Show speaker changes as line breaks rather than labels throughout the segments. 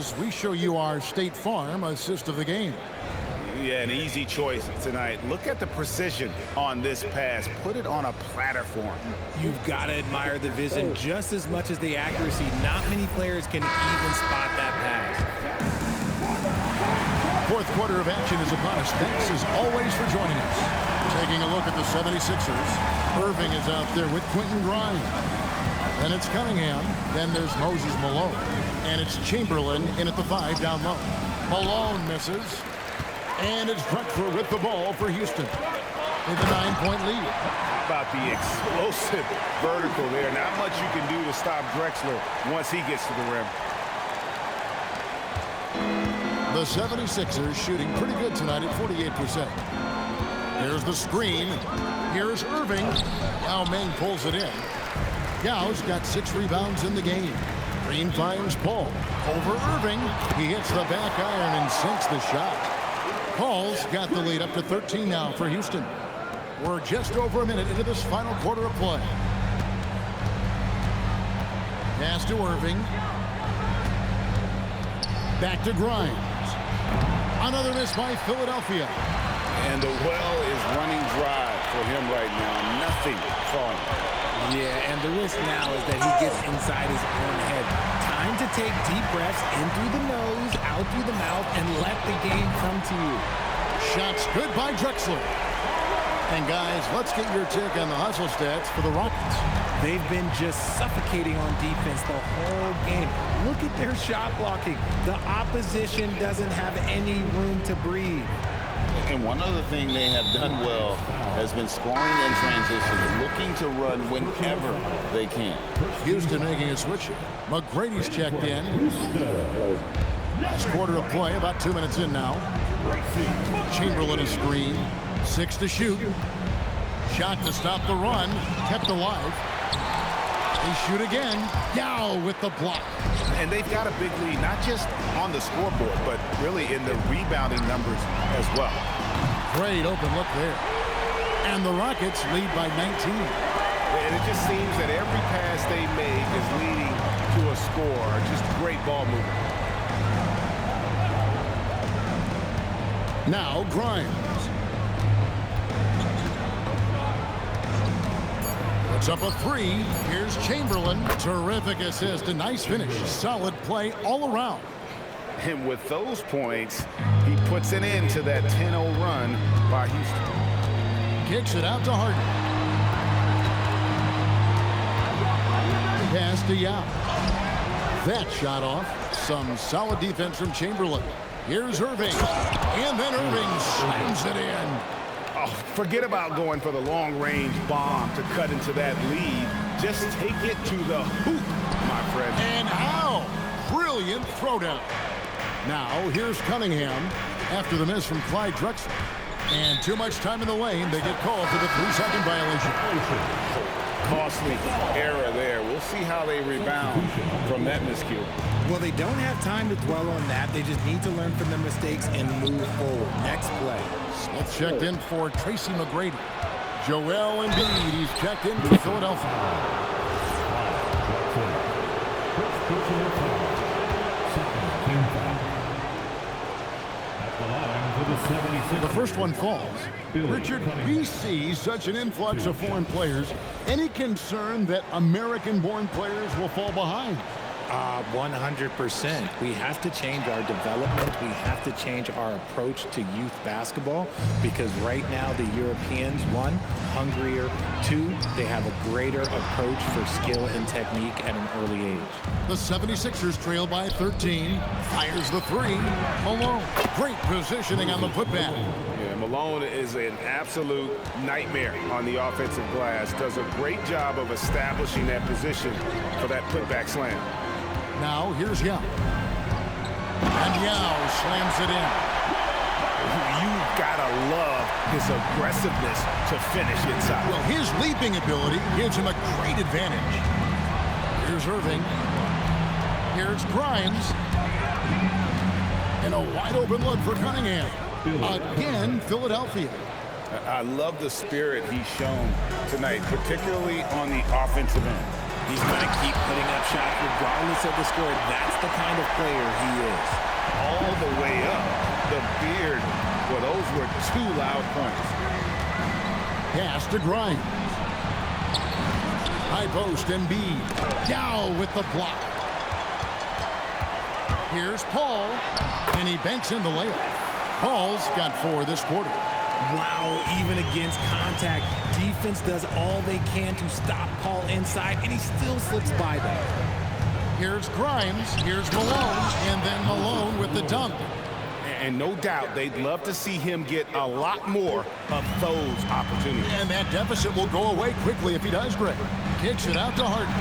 as we show you our State Farm assist of the game.
Yeah, an easy choice tonight. Look at the precision on this pass. Put it on a platter form.
You've got to admire the vision just as much as the accuracy. Not many players can even spot that pass.
Fourth quarter of action is upon us. Thanks as always for joining us. Taking a look at the 76ers. Erving is out there with Quentin Grimes. Then it's Cunningham. Then there's Moses Malone. And it's Chamberlain in at the 5 down low. Malone misses. And it's Drexler with the ball for Houston. With a 9-point lead.
About the explosive vertical there. Not much you can do to stop Drexler once he gets to the rim.
The 76ers shooting pretty good tonight at 48%. Here's the screen. Here's Erving. Now Meng pulls it in. Gao's got 6 rebounds in the game. Green finds Paul. Over Erving. He hits the back iron and sinks the shot. Paul's got the lead up to 13 now for Houston. We're just over a minute into this final quarter of play. Pass to Erving. Back to Grimes. Another miss by Philadelphia.
And the well is running dry for him right now. Nothing falling.
Yeah, and the risk now is that he gets inside his own head. Time to take deep breaths in through the nose, out through the mouth, and let the game come to you.
Shots good by Drexler. And guys, let's get your take on the hustle stats for the Rockets.
They've been just suffocating on defense the whole game. Look at their shot blocking. The opposition doesn't have any room to breathe.
And one other thing they have done well has been scoring in transition, looking to run whenever they can.
Houston making a switch. McGrady's checked in. Last quarter of play, about 2 minutes in now. Chamberlain a screen. 6 to shoot. Shot to stop the run. Kept alive. They shoot again. Yao with the block.
And they've got a big lead, not just on the scoreboard, but really in the rebounding numbers as well.
Great open look there. And the Rockets lead by 19.
And it just seems that every pass they make is leading to a score. Just great ball movement.
Now Grimes. Puts up a 3. Here's Chamberlain. Terrific assist. A nice finish. Solid play all around.
And with those points, he puts an end to that 10-0 run by Houston.
Kicks it out to Harden. Pass to Yao. That shot off. Some solid defense from Chamberlain. Here's Erving. And then Erving slams it in.
Oh, forget about going for the long-range bomb to cut into that lead. Just take it to the hoop, my friend.
And how? Brilliant throwdown. Now, here's Cunningham after the miss from Clyde Drexler. And too much time in the lane. They get called for the 3-second violation.
Costly error there. We'll see how they rebound from that miscue.
Well, they don't have time to dwell on that. They just need to learn from their mistakes and move forward. Next play.
Smith checked in for Tracy McGrady. Joel Embid, he's checked in for Philadelphia. The first one falls. Richard, we see such an influx of foreign players. Any concern that American-born players will fall behind?
100%. We have to change our development. We have to change our approach to youth basketball because right now the Europeans, 1, hungrier, 2, they have a greater approach for skill and technique at an early age.
The 76ers trail by 13. Fires the 3. Malone. Great positioning on the putback.
Yeah, Malone is an absolute nightmare on the offensive glass. Does a great job of establishing that position for that putback slam.
Now, here's Yao. And Yao slams it in.
You've got to love his aggressiveness to finish inside.
Well, his leaping ability gives him a great advantage. Here's Erving. Here's Grimes. And a wide-open look for Cunningham. Again, Philadelphia.
I love the spirit he's shown tonight, particularly on the offensive end.
He's going to keep putting up shots regardless of the score. That's the kind of player he is.
All the way up. The beard. Well, those were two loud points.
Pass to Grimes. High post, Embid. Down with the block. Here's Paul, and he banks in the layup. Paul's got 4 this quarter.
Wow, even against contact, defense does all they can to stop Paul inside, and he still slips by them.
Here's Grimes, here's Malone, and then Malone with the dunk.
And no doubt they'd love to see him get a lot more of those opportunities.
And that deficit will go away quickly if he does, Greg. Kicks it out to Harden.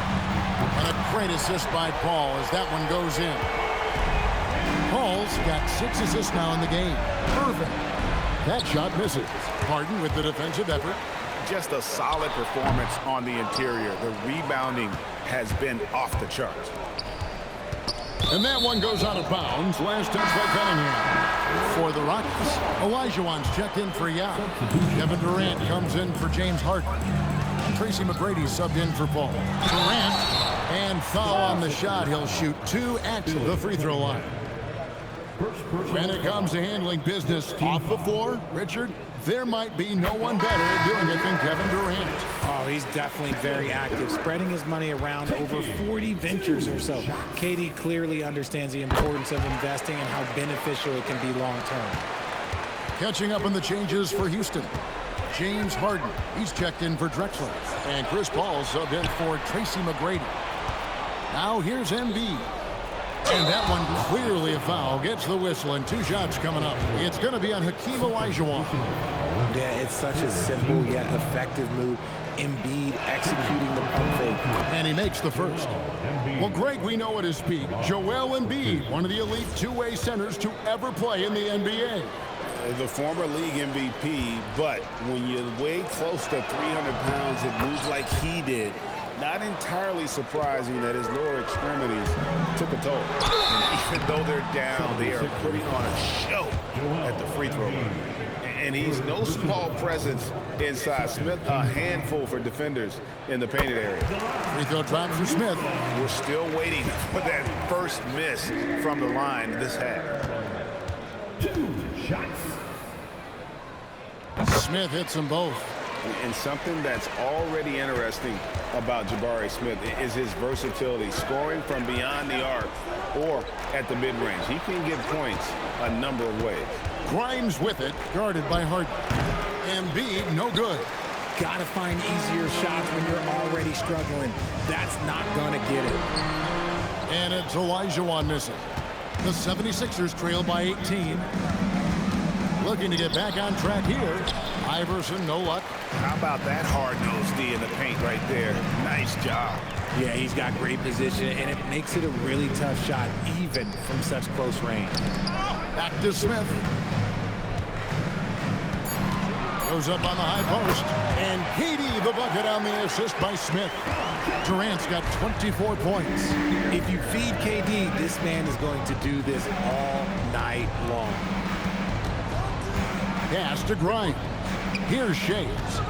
And a great assist by Paul as that one goes in. Paul's got 6 assists now in the game. Perfect. That shot misses. Harden with the defensive effort.
Just a solid performance on the interior. The rebounding has been off the charts.
And that one goes out of bounds. Last touch by Cunningham. For the Rockets, Olajuwon's checked in for Yao. Kevin Durant comes in for James Harden. Tracy McGrady subbed in for Paul. Durant, and foul on the shot. He'll shoot 2 at the free throw line. When it comes to handling business off the floor, Richard, there might be no one better at doing it than Kevin Durant.
Oh, he's definitely very active, spreading his money around over 40 ventures or so. KD clearly understands the importance of investing and how beneficial it can be long-term.
Catching up on the changes for Houston. James Harden, he's checked in for Drexler. And Chris Paul subbed in for Tracy McGrady. Now here's Embid. And that one clearly a foul. Gets the whistle and 2 shots coming up. It's going to be on Hakeem Olajuwon.
Yeah, it's such a simple yet effective move. Embid executing the pump fake.
And he makes the first. Well, Greg, we know at his peak, Joel Embid, one of the elite 2-way centers to ever play in the NBA.
The former league MVP, but when you weigh close to 300 pounds, it moves like he did. Not entirely surprising that his lower extremities took a toll. And even though they're down, they are putting on a show at the free throw line. And he's no small presence inside. Smith, a handful for defenders in the painted area.
Free throw drop for Smith.
We're still waiting for that first miss from the line this half.
2 shots.
Smith hits them both.
And something that's already interesting about Jabari Smith is his versatility, scoring from beyond the arc or at the mid-range. He can get points a number of ways.
Grimes with it, guarded by Harden. Embid, no good.
Gotta find easier shots when you're already struggling. That's not gonna get it.
And it's Olajuwon missing. The 76ers trail by 18. Looking to get back on track here. Iverson, no luck.
How about that hard-nosed D in the paint right there? Nice job.
Yeah, he's got great position, and it makes it a really tough shot, even from such close range.
Back to Smith. Goes up on the high post. And KD the bucket on the assist by Smith. Durant's got 24 points.
If you feed KD, this man is going to do this all night long.
Pass to Grimes. Here's Shades.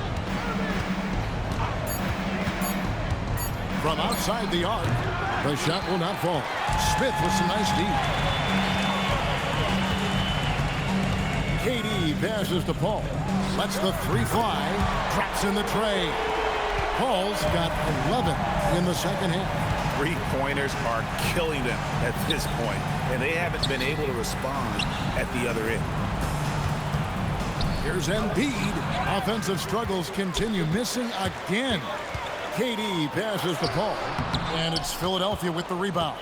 From outside the arc, the shot will not fall. Smith with some nice deep. KD passes to Paul. Lets the 3 fly. Drops in the tray. Paul's got 11 in the second half.
3-pointers are killing them at this point, and they haven't been able to respond at the other end.
Here's Embid. Offensive struggles continue, missing again. KD passes to Paul. And it's Philadelphia with the rebound.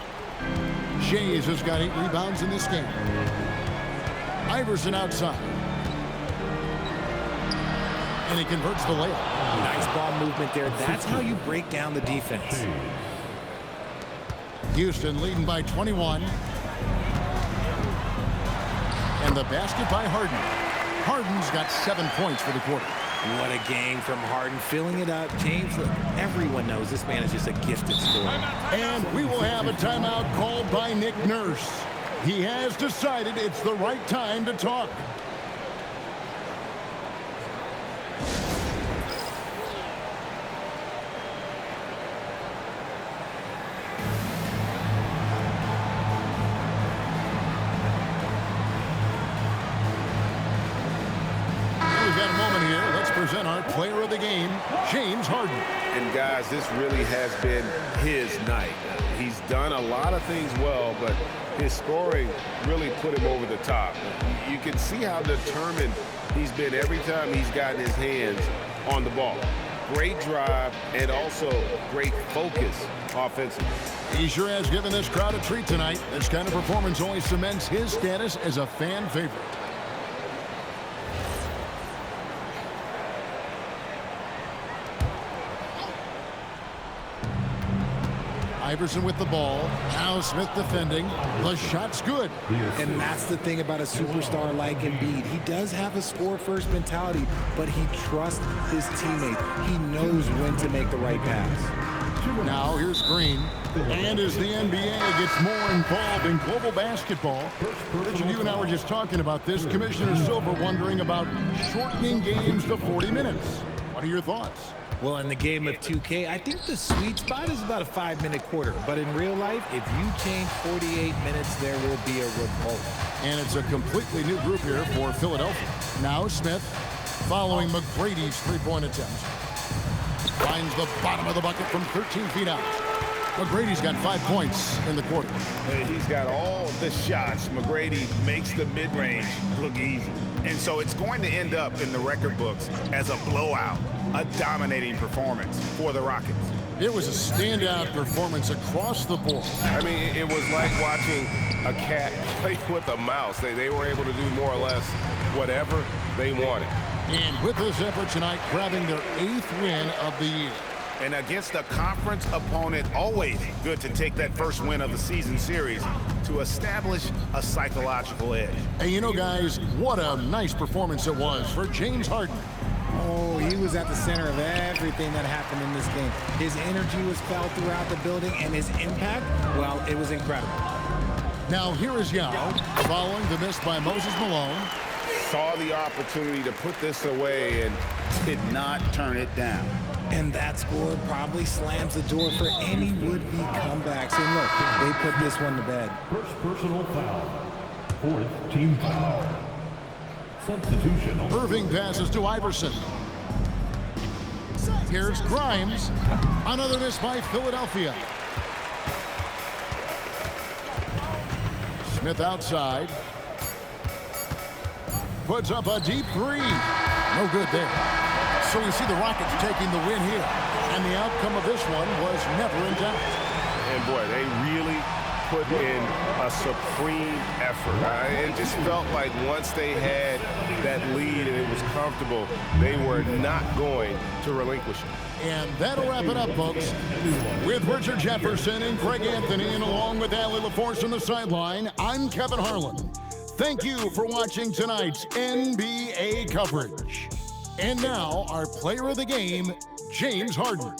Shays has got 8 rebounds in this game. Iverson outside. And he converts the layup.
Nice ball movement there. That's how you break down the defense.
Houston leading by 21. And the basket by Harden. Harden's got 7 points for the quarter.
What a game from Harden, filling it up. James, everyone knows this man is just a gifted scorer.
And we will have a timeout called by Nick Nurse. He has decided it's the right time to talk. present our player of the game, James Harden.
And guys, this really has been his night. He's done a lot of things well, but his scoring really put him over the top. You can see how determined he's been every time he's gotten his hands on the ball. Great drive and also great focus offensively.
He sure has given this crowd a treat tonight. This kind of performance only cements his status as a fan favorite. Iverson with the ball. Now Smith defending. The shot's good.
And that's the thing about a superstar like Embiid. He does have a score-first mentality, but he trusts his teammate. He knows when to make the right pass.
Now here's Green. And as the NBA gets more involved in global basketball, Richard, you and I were just talking about this. Commissioner Silver wondering about shortening games to 40 minutes. What are your thoughts?
Well, in the game of 2K, I think the sweet spot is about a 5-minute quarter. But in real life, if you change 48 minutes, there will be a revolt.
And it's a completely new group here for Philadelphia. Now Smith following McGrady's three-point attempt. Finds the bottom of the bucket from 13 feet out. McGrady's got 5 points in the quarter.
He's got all the shots. McGrady makes the mid-range look easy. And so it's going to end up in the record books as a blowout, a dominating performance for the Rockets.
It was a standout performance across the board.
I mean, it was like watching a cat play with a mouse. They were able to do more or less whatever they wanted.
And with this effort tonight, grabbing their 8th win of the year.
And against a conference opponent, always good to take that first win of the season series to establish a psychological edge.
And you know, guys, what a nice performance it was for James Harden.
Oh, he was at the center of everything that happened in this game. His energy was felt throughout the building, and his impact, well, it was incredible.
Now here is Yao, following the miss by Moses Malone.
Saw the opportunity to put this away and did not turn it down.
And that score probably slams the door for any would-be comebacks. And look, they put this one to bed.
First personal foul. 4th team foul. Substitution.
Erving passes to Iverson. Here's Grimes. Another miss by Philadelphia. Smith outside. Puts up a deep three. No good there. So we see the Rockets taking the win here. And the outcome of this one was never in doubt.
And boy, they really put in a supreme effort. It just felt like once they had that lead and it was comfortable, they were not going to relinquish it.
And that'll wrap it up, folks. With Richard Jefferson and Craig Anthony, and along with Allie LaForce on the sideline, I'm Kevin Harlan. Thank you for watching tonight's NBA coverage. And now, our player of the game, James Harden.